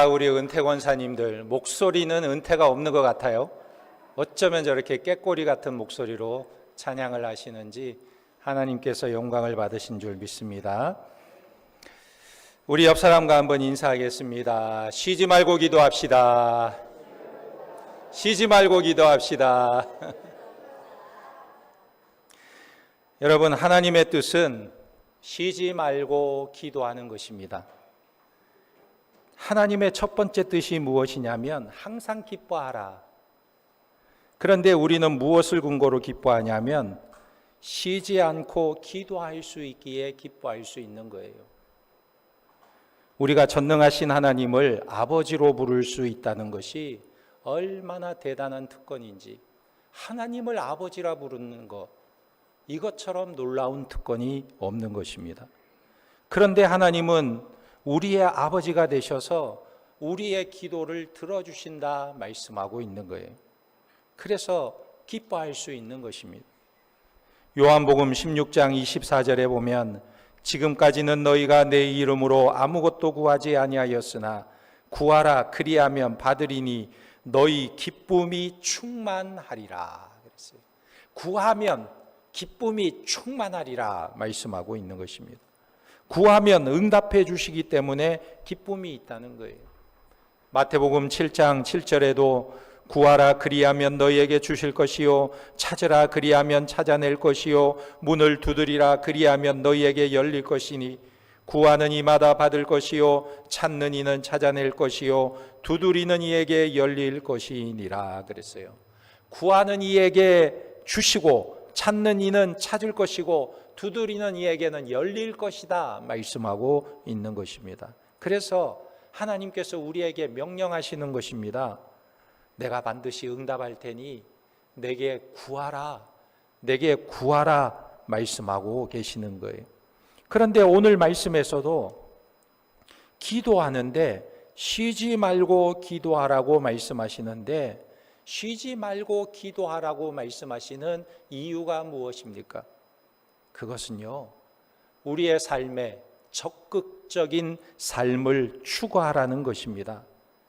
우리 은퇴 권사님들 목소리는 은퇴가 없는 것 같아요. 어쩌면 저렇게 꾀꼬리 같은 목소리로 찬양을 하시는지 하나님께서 영광을 받으신 줄 믿습니다. 우리 옆 사람과 한번 인사하겠습니다. 쉬지 말고 기도합시다. 쉬지 말고 기도합시다. 여러분, 하나님의 뜻은 쉬지 말고 기도하는 것입니다. 하나님의 첫 번째 뜻이 무엇이냐면 항상 기뻐하라. 그런데 우리는 무엇을 근거로 기뻐하냐면 쉬지 않고 기도할 수 있기에 기뻐할 수 있는 거예요. 우리가 전능하신 하나님을 아버지로 부를 수 있다는 것이 얼마나 대단한 특권인지, 하나님을 아버지라 부르는 것, 이것처럼 놀라운 특권이 없는 것입니다. 그런데 하나님은 우리의 아버지가 되셔서 우리의 기도를 들어주신다 말씀하고 있는 거예요. 그래서 기뻐할 수 있는 것입니다. 요한복음 16장 24절에 보면 지금까지는 너희가 내 이름으로 아무것도 구하지 아니하였으나 구하라 그리하면 받으리니 너희 기쁨이 충만하리라 그랬어요. 구하면 기쁨이 충만하리라 말씀하고 있는 것입니다. 구하면 응답해 주시기 때문에 기쁨이 있다는 거예요. 마태복음 7장 7절에도 구하라 그리하면 너희에게 주실 것이요 찾으라 그리하면 찾아낼 것이요 문을 두드리라 그리하면 너희에게 열릴 것이니 구하는 이마다 받을 것이요 찾는 이는 찾아낼 것이요 두드리는 이에게 열릴 것이니라 그랬어요. 구하는 이에게 주시고 찾는 이는 찾을 것이고 두드리는 이에게는 열릴 것이다 말씀하고 있는 것입니다. 그래서 하나님께서 우리에게 명령하시는 것입니다. 내가 반드시 응답할 테니 내게 구하라, 내게 구하라 말씀하고 계시는 거예요. 그런데 오늘 말씀에서도 기도하는데 쉬지 말고 기도하라고 말씀하시는데 쉬지 말고 기도하라고 말씀하시는 이유가 무엇입니까? 그것은요, 우리의 삶에 적극적인 삶을 추구하라는 것입니다.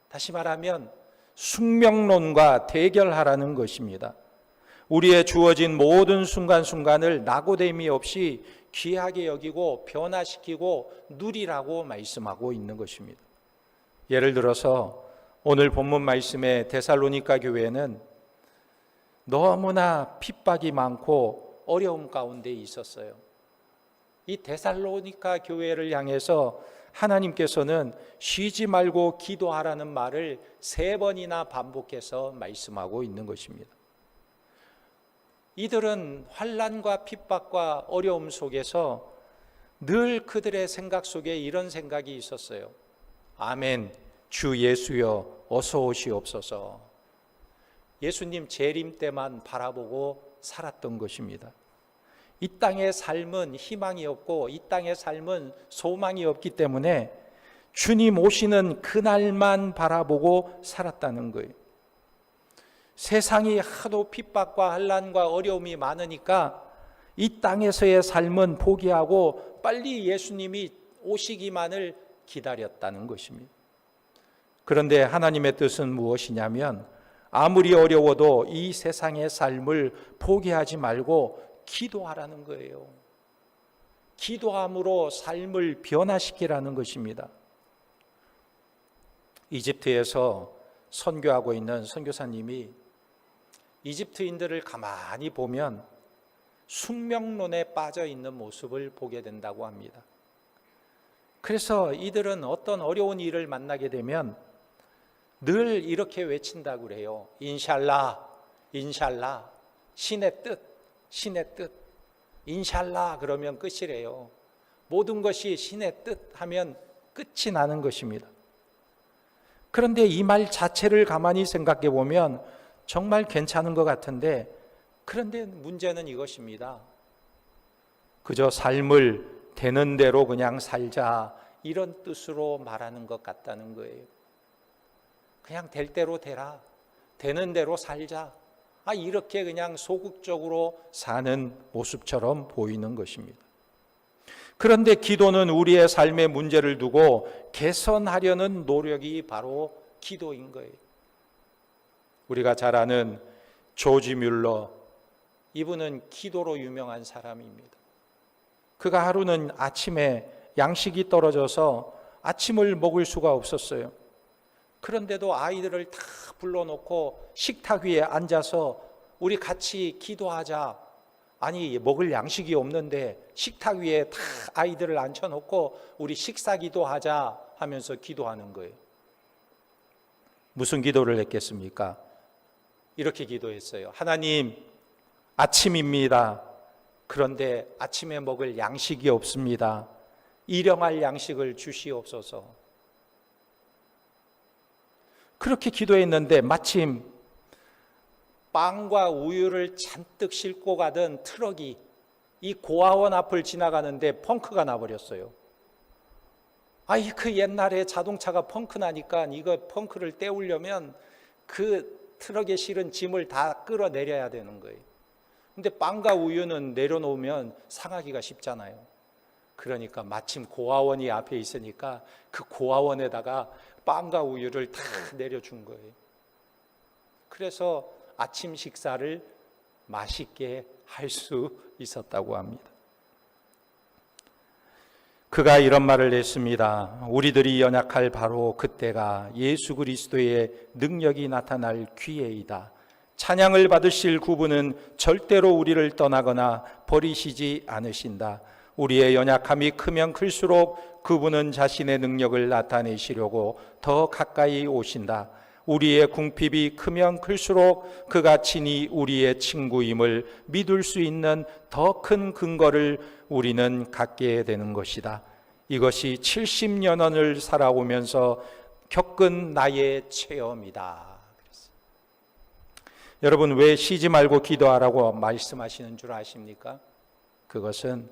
다시 말하면 숙명론과 대결하라는 것입니다. 우리의 주어진 모든 순간순간을 낙오됨이 없이 귀하게 여기고 변화시키고 누리라고 말씀하고 있는 것입니다. 예를 들어서 오늘 본문 말씀의 데살로니가 교회는 너무나 핍박이 많고 어려움 가운데 있었어요. 이 데살로니가 교회를 향해서 하나님께서는 쉬지 말고 기도하라는 말을 3번이나 반복해서 말씀하고 있는 것입니다. 이들은 환난과 핍박과 어려움 속에서 늘 그들의 생각 속에 이런 생각이 있었어요. 아멘, 주 예수여 어서 오시옵소서. 예수님 재림 때만 바라보고 살았던 것입니다. 이 땅의 삶은 희망이 없고 이 땅의 삶은 소망이 없기 때문에 주님 오시는 그날만 바라보고 살았다는 거예요. 세상이 하도 핍박과 환난과 어려움이 많으니까 이 땅에서의 삶은 포기하고 빨리 예수님이 오시기만을 기다렸다는 것입니다. 그런데 하나님의 뜻은 무엇이냐면 아무리 어려워도 이 세상의 삶을 포기하지 말고 기도하라는 거예요. 기도함으로 삶을 변화시키라는 것입니다. 이집트에서 선교하고 있는 선교사님이 이집트인들을 가만히 보면 숙명론에 빠져 있는 모습을 보게 된다고 합니다. 그래서 이들은 어떤 어려운 일을 만나게 되면 늘 이렇게 외친다고 그래요. 인샬라, 인샬라, 신의 뜻, 신의 뜻. 인샬라 그러면 끝이래요. 모든 것이 신의 뜻 하면 끝이 나는 것입니다. 그런데 이 말 자체를 가만히 생각해 보면 정말 괜찮은 것 같은데, 그런데 문제는 이것입니다. 그저 삶을 되는 대로 그냥 살자 이런 뜻으로 말하는 것 같다는 거예요. 그냥 될 대로 되라, 되는 대로 살자, 이렇게 그냥 소극적으로 사는 모습처럼 보이는 것입니다. 그런데 기도는 우리의 삶의 문제를 두고 개선하려는 노력이 바로 기도인 거예요. 우리가 잘 아는 조지 뮬러, 이분은 기도로 유명한 사람입니다. 그가 하루는 아침에 양식이 떨어져서 아침을 먹을 수가 없었어요. 그런데도 아이들을 다 불러놓고 식탁 위에 앉아서 우리 같이 기도하자. 아니, 먹을 양식이 없는데 식탁 위에 다 아이들을 앉혀놓고 우리 식사 기도하자 하면서 기도하는 거예요. 무슨 기도를 했겠습니까? 이렇게 기도했어요. 하나님, 아침입니다. 그런데 아침에 먹을 양식이 없습니다. 일용할 양식을 주시옵소서. 그렇게 기도했는데 마침 빵과 우유를 잔뜩 싣고 가던 트럭이 이 고아원 앞을 지나가는데 펑크가 나버렸어요. 아이, 그 옛날에 자동차가 펑크 나니까 이거 펑크를 떼우려면 그 트럭에 실은 짐을 다 끌어내려야 되는 거예요. 근데 빵과 우유는 내려놓으면 상하기가 쉽잖아요. 그러니까 마침 고아원이 앞에 있으니까 그 고아원에다가 빵과 우유를 다 내려준 거예요. 그래서 아침 식사를 맛있게 할 수 있었다고 합니다. 그가 이런 말을 했습니다. 우리들이 연약할 바로 그때가 예수 그리스도의 능력이 나타날 기회이다. 찬양을 받으실 그분은 절대로 우리를 떠나거나 버리시지 않으신다. 우리의 연약함이 크면 클수록 그분은 자신의 능력을 나타내시려고 더 가까이 오신다. 우리의 궁핍이 크면 클수록 그가 친히 우리의 친구임을 믿을 수 있는 더 큰 근거를 우리는 갖게 되는 것이다. 이것이 70년을 살아오면서 겪은 나의 체험이다. 여러분, 왜 쉬지 말고 기도하라고 말씀하시는 줄 아십니까? 그것은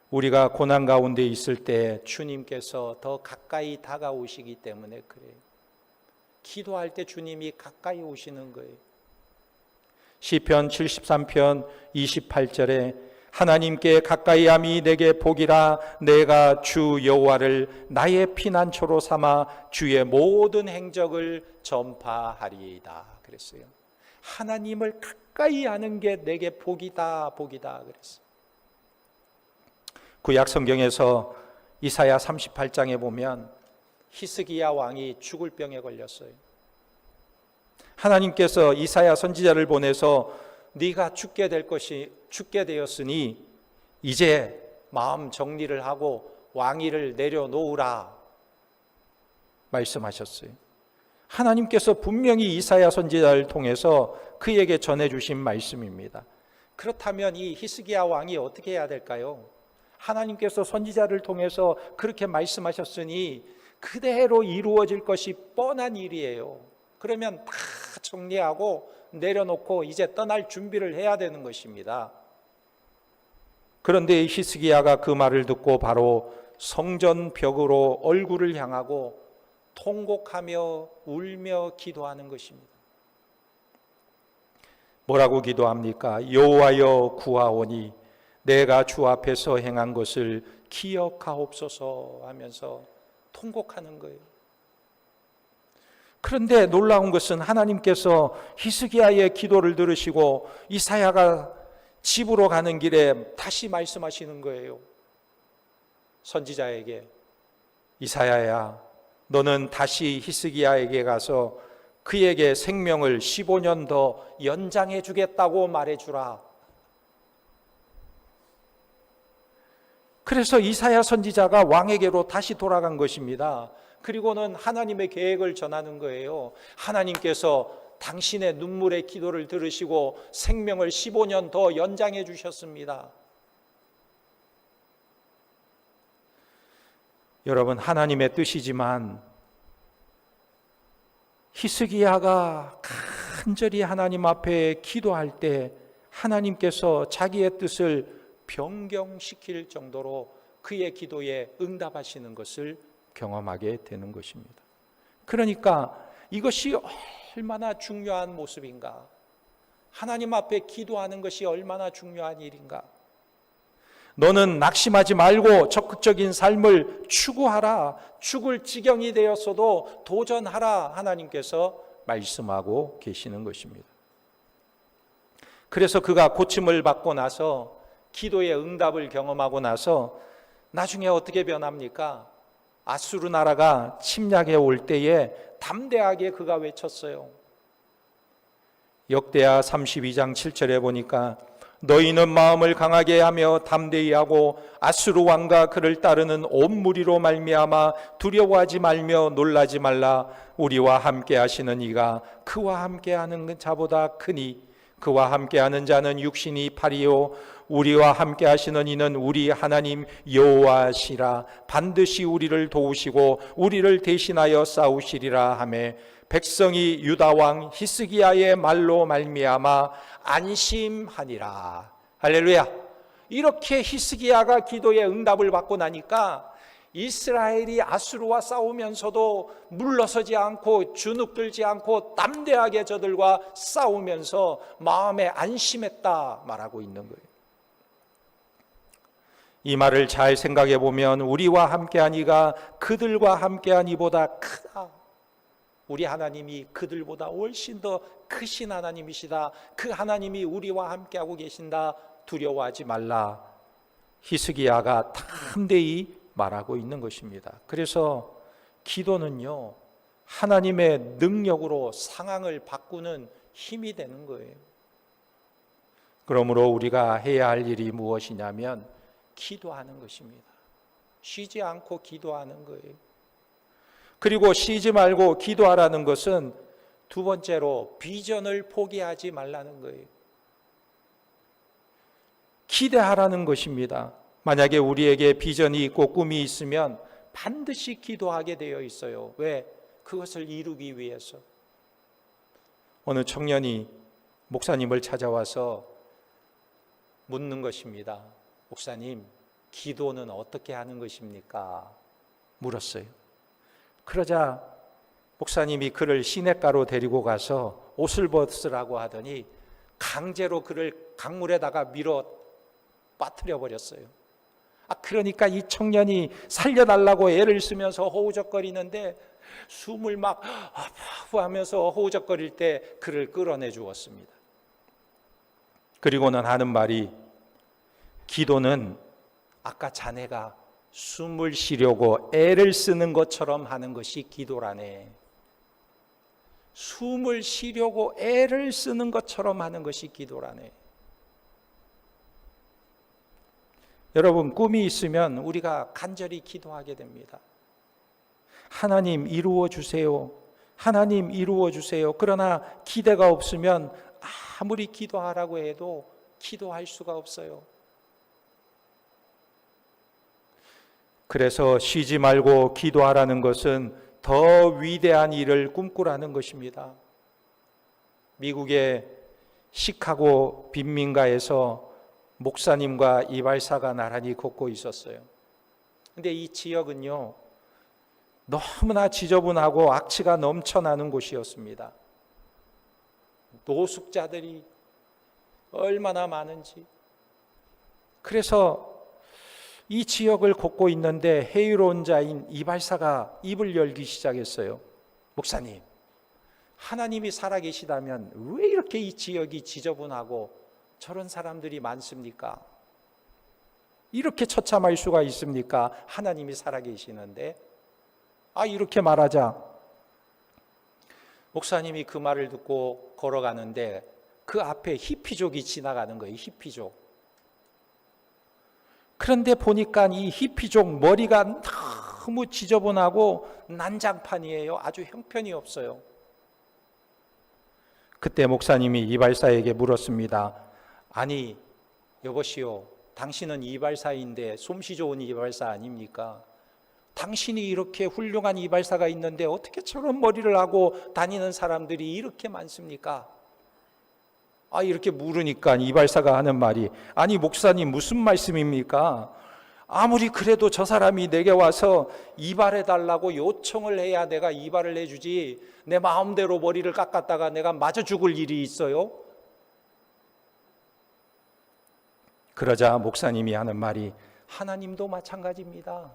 우리가 고난 가운데 있을 때 주님께서 더 가까이 다가오시기 때문에 그래요. 기도할 때 주님이 가까이 오시는 거예요. 시편 73편 28절에 하나님께 가까이함이 내게 복이라. 내가 주 여호와를 나의 피난처로 삼아 주의 모든 행적을 전파하리이다 그랬어요. 하나님을 가까이 하는 게 내게 복이다, 복이다 그랬어요. 구약 성경에서 이사야 38장에 보면 히스기야 왕이 죽을 병에 걸렸어요. 하나님께서 이사야 선지자를 보내서 네가 죽게 되었으니 이제 마음 정리를 하고 왕위를 내려놓으라 말씀하셨어요. 하나님께서 분명히 이사야 선지자를 통해서 그에게 전해주신 말씀입니다. 그렇다면 이 히스기야 왕이 어떻게 해야 될까요? 하나님께서 선지자를 통해서 그렇게 말씀하셨으니 그대로 이루어질 것이 뻔한 일이에요. 그러면 다 정리하고 내려놓고 이제 떠날 준비를 해야 되는 것입니다. 그런데 히스기야가 그 말을 듣고 바로 성전 벽으로 얼굴을 향하고 통곡하며 울며 기도하는 것입니다. 뭐라고 기도합니까? 여호와여 구하오니 내가 주 앞에서 행한 것을 기억하옵소서 하면서 통곡하는 거예요. 그런데 놀라운 것은 하나님께서 히스기야의 기도를 들으시고 이사야가 집으로 가는 길에 다시 말씀하시는 거예요. 선지자에게, 이사야야, 너는 다시 히스기야에게 가서 그에게 생명을 15년 더 연장해 주겠다고 말해주라. 그래서 이사야 선지자가 왕에게로 다시 돌아간 것입니다. 그리고는 하나님의 계획을 전하는 거예요. 하나님께서 당신의 눈물의 기도를 들으시고 생명을 15년 더 연장해 주셨습니다. 여러분, 하나님의 뜻이지만 히스기야가 간절히 하나님 앞에 기도할 때 하나님께서 자기의 뜻을 변경시킬 정도로 그의 기도에 응답하시는 것을 경험하게 되는 것입니다. 그러니까 이것이 얼마나 중요한 모습인가? 하나님 앞에 기도하는 것이 얼마나 중요한 일인가? 너는 낙심하지 말고 적극적인 삶을 추구하라. 죽을 지경이 되었어도 도전하라. 하나님께서 말씀하고 계시는 것입니다. 그래서 그가 고침을 받고 나서 기도의 응답을 경험하고 나서 나중에 어떻게 변합니까? 아수르 나라가 침략해 올 때에 담대하게 그가 외쳤어요. 역대하 32장 7절에 보니까 너희는 마음을 강하게 하며 담대히 하고 아수르 왕과 그를 따르는 온 무리로 말미암아 두려워하지 말며 놀라지 말라. 우리와 함께 하시는 이가 그와 함께 하는 자보다 크니 그와 함께하는 자는 육신이 팔이요 우리와 함께 하시는 이는 우리 하나님 여호와시라. 반드시 우리를 도우시고 우리를 대신하여 싸우시리라 하매 백성이 유다 왕 히스기야의 말로 말미암아 안심하니라. 할렐루야. 이렇게 히스기야가 기도의 응답을 받고 나니까 이스라엘이 아수르와 싸우면서도 물러서지 않고 주눅들지 않고 담대하게 저들과 싸우면서 마음에 안심했다 말하고 있는 거예요. 이 말을 잘 생각해 보면 우리와 함께한 이가 그들과 함께한 이보다 크다. 우리 하나님이 그들보다 훨씬 더 크신 하나님이시다. 그 하나님이 우리와 함께하고 계신다. 두려워하지 말라. 히스기야가 담대히 말하고 있는 것입니다. 그래서 기도는요, 하나님의 능력으로 상황을 바꾸는 힘이 되는 거예요. 그러므로 우리가 해야 할 일이 무엇이냐면 기도하는 것입니다. 쉬지 않고 기도하는 거예요. 그리고 쉬지 말고 기도하라는 것은 두 번째로 비전을 포기하지 말라는 거예요. 기대하라는 것입니다. 만약에 우리에게 비전이 있고 꿈이 있으면 반드시 기도하게 되어 있어요. 왜? 그것을 이루기 위해서. 어느 청년이 목사님을 찾아와서 묻는 것입니다. 목사님, 기도는 어떻게 하는 것입니까? 물었어요. 그러자 목사님이 그를 시냇가로 데리고 가서 옷을 벗으라고 하더니 강제로 그를 강물에다가 밀어 빠뜨려 버렸어요. 그러니까 이 청년이 살려달라고 애를 쓰면서 호우적거리는데 숨을 막 하면서 호우적거릴 때 그를 끌어내 주었습니다. 그리고는 하는 말이, 기도는 아까 자네가 숨을 쉬려고 애를 쓰는 것처럼 하는 것이 기도라네. 숨을 쉬려고 애를 쓰는 것처럼 하는 것이 기도라네. 여러분, 꿈이 있으면 우리가 간절히 기도하게 됩니다. 하나님 이루어 주세요. 하나님 이루어 주세요. 그러나 기대가 없으면 아무리 기도하라고 해도 기도할 수가 없어요. 그래서 쉬지 말고 기도하라는 것은 더 위대한 일을 꿈꾸라는 것입니다. 미국의 시카고 빈민가에서 목사님과 이발사가 나란히 걷고 있었어요. 근데 이 지역은요, 너무나 지저분하고 악취가 넘쳐나는 곳이었습니다. 노숙자들이 얼마나 많은지. 그래서 이 지역을 걷고 있는데 해이로운 자인 이발사가 입을 열기 시작했어요. 목사님, 하나님이 살아계시다면 왜 이렇게 이 지역이 지저분하고 저런 사람들이 많습니까? 이렇게 처참할 수가 있습니까? 하나님이 살아계시는데. 이렇게 말하자 목사님이 그 말을 듣고 걸어가는데 그 앞에 히피족이 지나가는 거예요. 히피족. 그런데 보니까 이 히피족 머리가 너무 지저분하고 난장판이에요. 아주 형편이 없어요. 그때 목사님이 이발사에게 물었습니다. 아니, 여보시오, 당신은 이발사인데 솜씨 좋은 이발사 아닙니까? 당신이 이렇게 훌륭한 이발사가 있는데 어떻게 저런 머리를 하고 다니는 사람들이 이렇게 많습니까? 이렇게 물으니까 이발사가 하는 말이, 아니 목사님 무슨 말씀입니까? 아무리 그래도 저 사람이 내게 와서 이발해 달라고 요청을 해야 내가 이발을 해주지, 내 마음대로 머리를 깎았다가 내가 맞아 죽을 일이 있어요? 그러자 목사님이 하는 말이 하나님도 마찬가지입니다.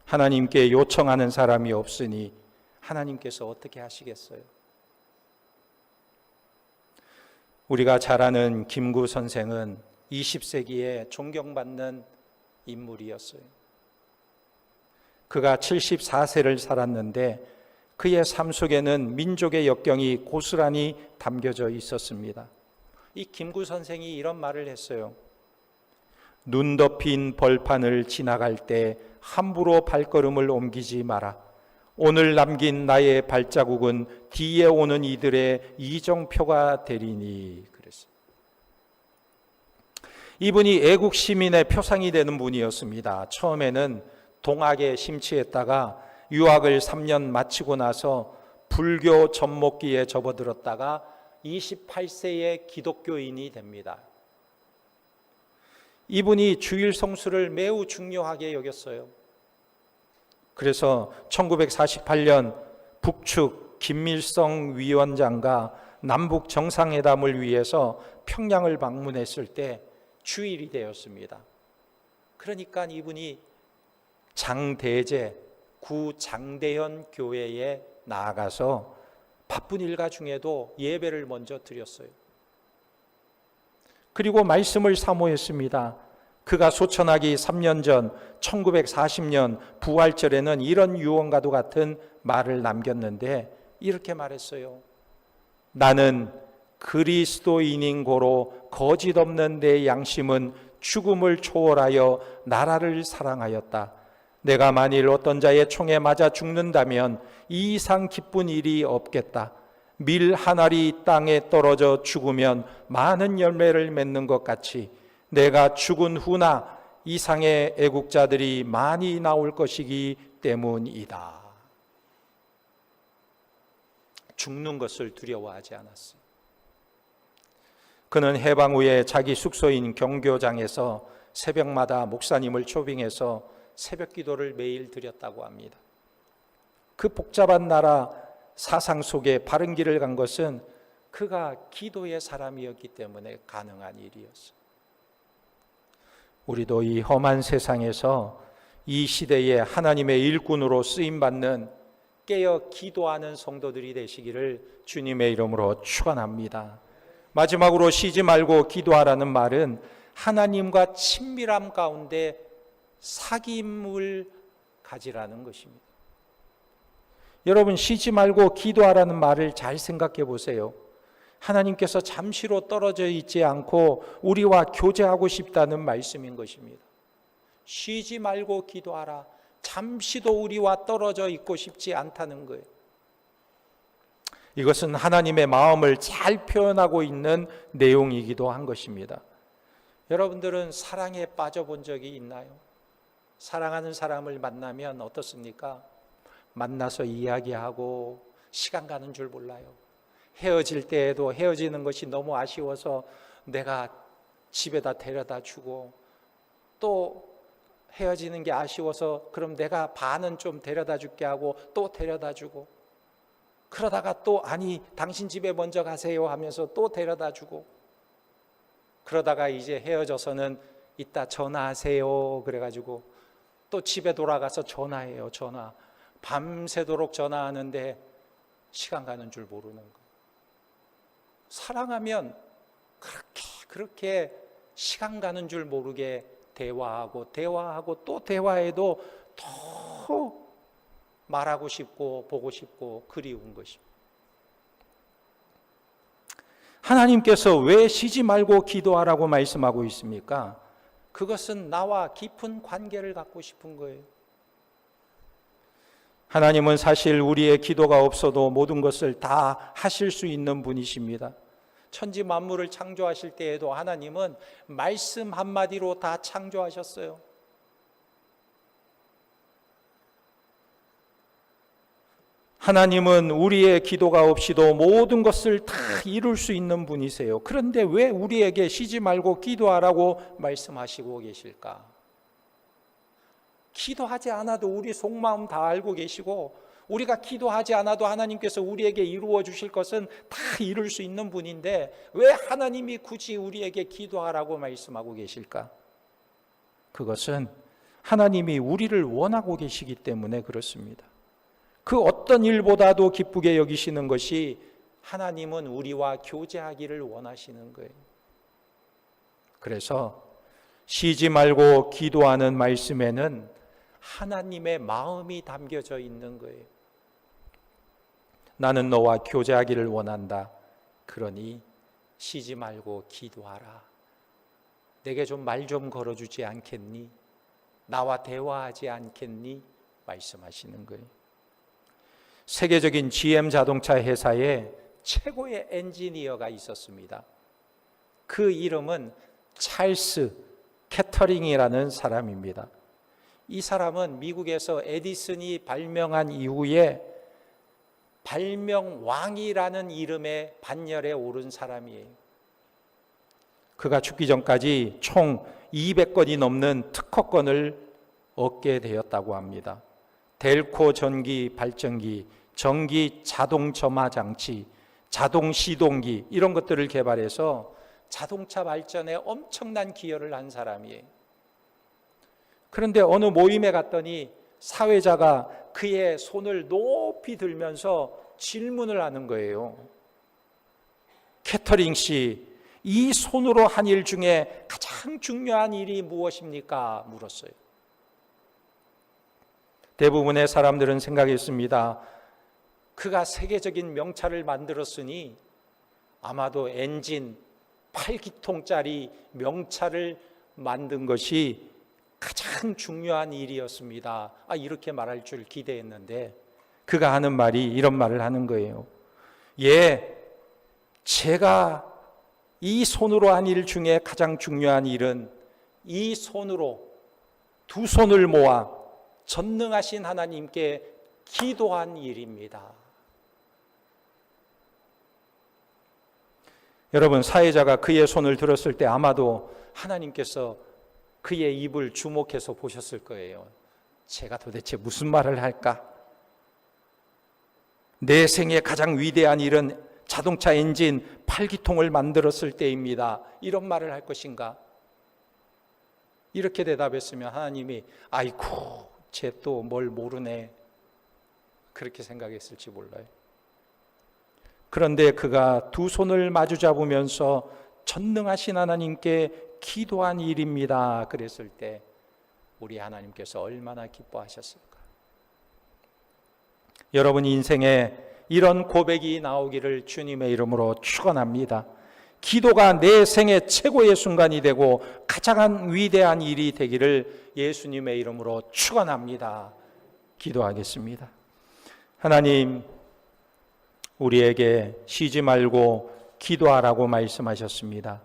하나님께 요청하는 사람이 없으니 하나님께서 어떻게 하시겠어요? 우리가 잘 아는 김구 선생은 20세기에 존경받는 인물이었어요. 그가 74세를 살았는데 그의 삶 속에는 민족의 역경이 고스란히 담겨져 있었습니다. 이 김구 선생이 이런 말을 했어요. 눈 덮인 벌판을 지나갈 때 함부로 발걸음을 옮기지 마라. 오늘 남긴 나의 발자국은 뒤에 오는 이들의 이정표가 되리니. 그랬어요. 이분이 애국 시민의 표상이 되는 분이었습니다. 처음에는 동학에 심취했다가 유학을 3년 마치고 나서 불교 접목기에 접어들었다가 28세에 기독교인이 됩니다. 이분이 주일 성수를 매우 중요하게 여겼어요. 그래서 1948년 북측 김일성 위원장과 남북 정상회담을 위해서 평양을 방문했을 때 주일이 되었습니다. 그러니까 이분이 장대제 구 장대현 교회에 나아가서 바쁜 일가 중에도 예배를 먼저 드렸어요. 그리고 말씀을 사모했습니다. 그가 소천하기 3년 전 1940년 부활절에는 이런 유언과도 같은 말을 남겼는데 이렇게 말했어요. 나는 그리스도인인 고로 거짓 없는 내 양심은 죽음을 초월하여 나라를 사랑하였다. 내가 만일 어떤 자의 총에 맞아 죽는다면 이 이상 기쁜 일이 없겠다. 밀 한 알이 땅에 떨어져 죽으면 많은 열매를 맺는 것 같이 내가 죽은 후나 이상의 애국자들이 많이 나올 것이기 때문이다. 죽는 것을 두려워하지 않았어요. 그는 해방 후에 자기 숙소인 경교장에서 새벽마다 목사님을 초빙해서 새벽 기도를 매일 드렸다고 합니다. 그 복잡한 나라 사상 속에 바른 길을 간 것은 그가 기도의 사람이었기 때문에 가능한 일이었어요. 우리도 이 험한 세상에서 이 시대에 하나님의 일꾼으로 쓰임받는 깨어 기도하는 성도들이 되시기를 주님의 이름으로 축원합니다. 마지막으로 쉬지 말고 기도하라는 말은 하나님과 친밀함 가운데 사귐을 가지라는 것입니다. 여러분, 쉬지 말고 기도하라는 말을 잘 생각해 보세요. 하나님께서 잠시로 떨어져 있지 않고 우리와 교제하고 싶다는 말씀인 것입니다. 쉬지 말고 기도하라. 잠시도 우리와 떨어져 있고 싶지 않다는 거예요. 이것은 하나님의 마음을 잘 표현하고 있는 내용이기도 한 것입니다. 여러분들은 사랑에 빠져본 적이 있나요? 사랑하는 사람을 만나면 어떻습니까? 만나서 이야기하고 시간 가는 줄 몰라요. 헤어질 때에도 헤어지는 것이 너무 아쉬워서 내가 집에다 데려다 주고, 또 헤어지는 게 아쉬워서 그럼 내가 반은 좀 데려다 줄게 하고 또 데려다 주고, 그러다가 또 아니 당신 집에 먼저 가세요 하면서 또 데려다 주고, 그러다가 이제 헤어져서는 이따 전화하세요 그래가지고 또 집에 돌아가서 전화해요. 전화 밤새도록 전화하는데 시간 가는 줄 모르는 거. 사랑하면 그렇게 시간 가는 줄 모르게 대화하고 또 대화해도 더 말하고 싶고 보고 싶고 그리운 것입니다. 하나님께서 왜 쉬지 말고 기도하라고 말씀하고 있습니까? 그것은 나와 깊은 관계를 갖고 싶은 거예요. 하나님은 사실 우리의 기도가 없어도 모든 것을 다 하실 수 있는 분이십니다. 천지 만물을 창조하실 때에도 하나님은 말씀 한마디로 다 창조하셨어요. 하나님은 우리의 기도가 없이도 모든 것을 다 이룰 수 있는 분이세요. 그런데 왜 우리에게 쉬지 말고 기도하라고 말씀하시고 계실까? 기도하지 않아도 우리 속마음 다 알고 계시고 우리가 기도하지 않아도 하나님께서 우리에게 이루어 주실 것은 다 이룰 수 있는 분인데 왜 하나님이 굳이 우리에게 기도하라고 말씀하고 계실까? 그것은 하나님이 우리를 원하고 계시기 때문에 그렇습니다. 그 어떤 일보다도 기쁘게 여기시는 것이 하나님은 우리와 교제하기를 원하시는 거예요. 그래서 쉬지 말고 기도하는 말씀에는 하나님의 마음이 담겨져 있는 거예요. 나는 너와 교제하기를 원한다. 그러니 쉬지 말고 기도하라. 내게 좀 말 좀 걸어주지 않겠니? 나와 대화하지 않겠니? 말씀하시는 거예요. 세계적인 GM 자동차 회사에 최고의 엔지니어가 있었습니다. 그 이름은 찰스 캐터링이라는 사람입니다. 이 사람은 미국에서 에디슨이 발명한 이후에 발명왕이라는 이름의 반열에 오른 사람이에요. 그가 죽기 전까지 총 200건이 넘는 특허권을 얻게 되었다고 합니다. 델코 전기 발전기, 전기 자동 점화 장치, 자동 시동기 이런 것들을 개발해서 자동차 발전에 엄청난 기여를 한 사람이에요. 그런데 어느 모임에 갔더니 사회자가 그의 손을 높이 들면서 질문을 하는 거예요. 캐터링 씨, 이 손으로 한 일 중에 가장 중요한 일이 무엇입니까? 물었어요. 대부분의 사람들은 생각했습니다. 그가 세계적인 명차를 만들었으니 아마도 엔진 8기통짜리 명차를 만든 것이 가장 중요한 일이었습니다. 이렇게 말할 줄 기대했는데 그가 하는 말이 이런 말을 하는 거예요. 예, 제가 이 손으로 한 일 중에 가장 중요한 일은 이 손으로 두 손을 모아 전능하신 하나님께 기도한 일입니다. 여러분, 사회자가 그의 손을 들었을 때 아마도 하나님께서 그의 입을 주목해서 보셨을 거예요. 제가 도대체 무슨 말을 할까? 내 생에 가장 위대한 일은 자동차 엔진 8기통을 만들었을 때입니다. 이런 말을 할 것인가? 이렇게 대답했으면 하나님이 아이고 쟤 또 뭘 모르네 그렇게 생각했을지 몰라요. 그런데 그가 두 손을 마주 잡으면서 전능하신 하나님께 기도한 일입니다 그랬을 때 우리 하나님께서 얼마나 기뻐하셨을까? 여러분 인생에 이런 고백이 나오기를 주님의 이름으로 축원합니다. 기도가 내 생의 최고의 순간이 되고 가장 위대한 일이 되기를 예수님의 이름으로 축원합니다. 기도하겠습니다. 하나님, 우리에게 쉬지 말고 기도하라고 말씀하셨습니다.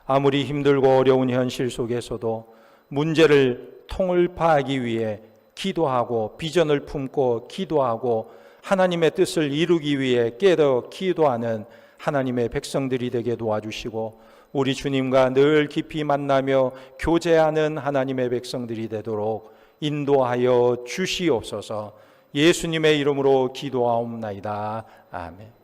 아무리 힘들고 어려운 현실 속에서도 문제를 통을파하기 위해 기도하고 비전을 품고 기도하고 하나님의 뜻을 이루기 위해 깨어 기도하는 하나님의 백성들이 되게 도와주시고 우리 주님과 늘 깊이 만나며 교제하는 하나님의 백성들이 되도록 인도하여 주시옵소서. 예수님의 이름으로 기도하옵나이다. 아멘.